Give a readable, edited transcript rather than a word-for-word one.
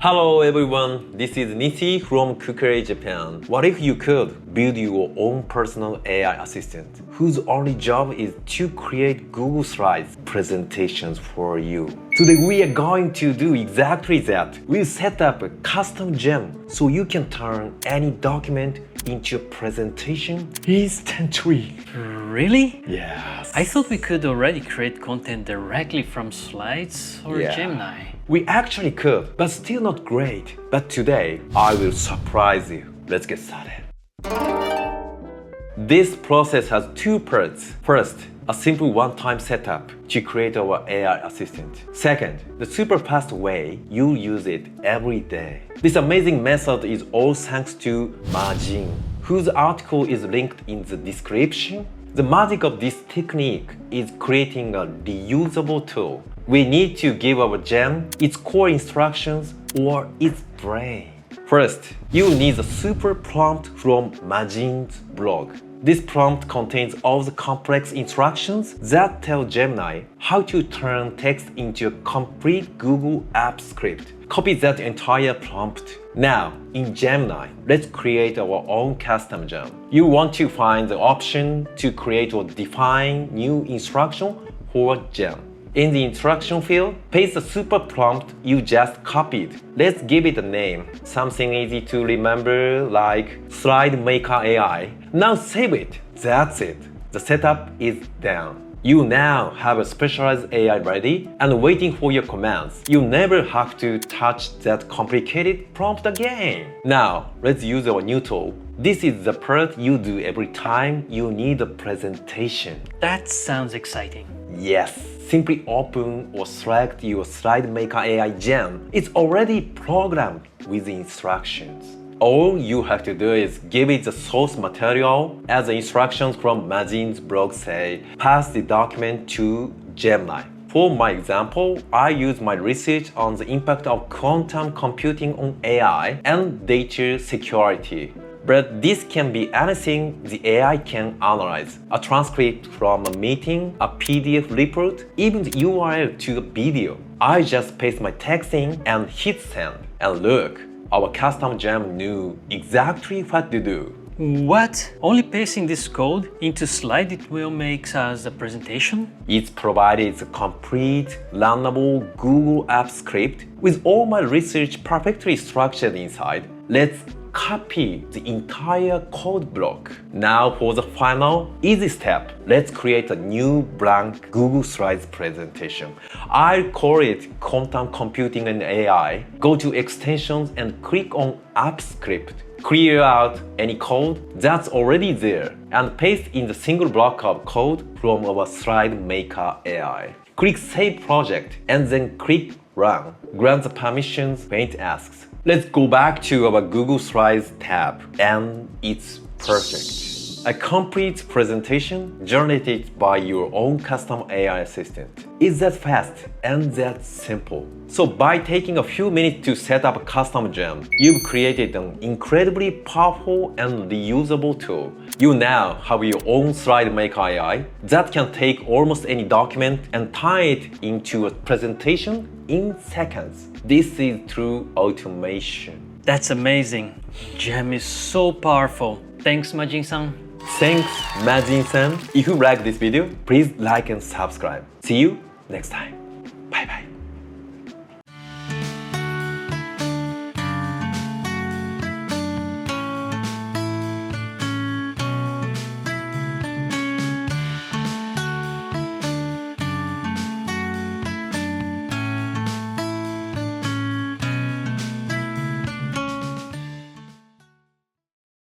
Hello everyone, this is Nissy from Kukure, Japan. What if you could build your own personal AI assistant whose only job is to create Google Slides presentations for you? Today we are going to do exactly that. We'll set up a custom gem so you can turn any document into a presentation instantly. Really? Yes. I thought we could already create content directly from Slides or Gemini. We actually could, but still not great. But today, I will surprise you. Let's get started. This process has two parts. First, a simple one-time setup to create our AI assistant. Second, the super fast way you use it every day. This amazing method is all thanks to Majin, whose article is linked in the description. The magic of this technique is creating a reusable tool. We need to give our gem its core instructions or its brain. First, you need a super prompt from Majin's blog. This prompt contains all the complex instructions that tell Gemini how to turn text into a complete Google Apps script. Copy that entire prompt. Now, in Gemini, let's create our own custom gem. You want to find the option to create or define new instruction for gem. In the instruction field, paste the super prompt you just copied. Let's give it a name, something easy to remember like Slide Maker AI. Now save it. That's it. The setup is done. You now have a specialized AI ready and waiting for your commands. You never have to touch that complicated prompt again. Now, let's use our new tool. This is the part you do every time you need a presentation. That sounds exciting. Yes. Simply open or select your Slide Maker AI gem. It's already programmed with the instructions. All you have to do is give it the source material, as the instructions from Majin's blog say, pass the document to Gemini. For my example, I use my research on the impact of quantum computing on AI and data security. But this can be anything the AI can analyze. A transcript from a meeting, a PDF report, even the URL to a video. I just paste my text in and hit send. And look, our custom gem knew exactly what to do. What? Only pasting this code into Slide it will make us a presentation? It's provided a complete, runnable Google Apps script with all my research perfectly structured inside. Let's copy the entire code block. Now for the final, easy step. Let's create a new blank Google Slides presentation. I'll call it Quantum Computing and AI. Go to Extensions and click on App Script. Clear out any code that's already there and paste in the single block of code from our Slide Maker AI. Click Save Project and then click Run. Grant the permissions when it asks. Let's go back to our Google Slides tab, and it's perfect. A complete presentation generated by your own custom AI assistant. It's that fast and that simple. So by taking a few minutes to set up a custom gem, you've created an incredibly powerful and reusable tool. You now have your own Slide Maker AI that can take almost any document and turn it into a presentation in seconds. This is true automation. That's amazing. Gem is so powerful. Thanks, Majin-san. Thanks, Majin-san. If you like this video, please like and subscribe. See you next time. Bye bye.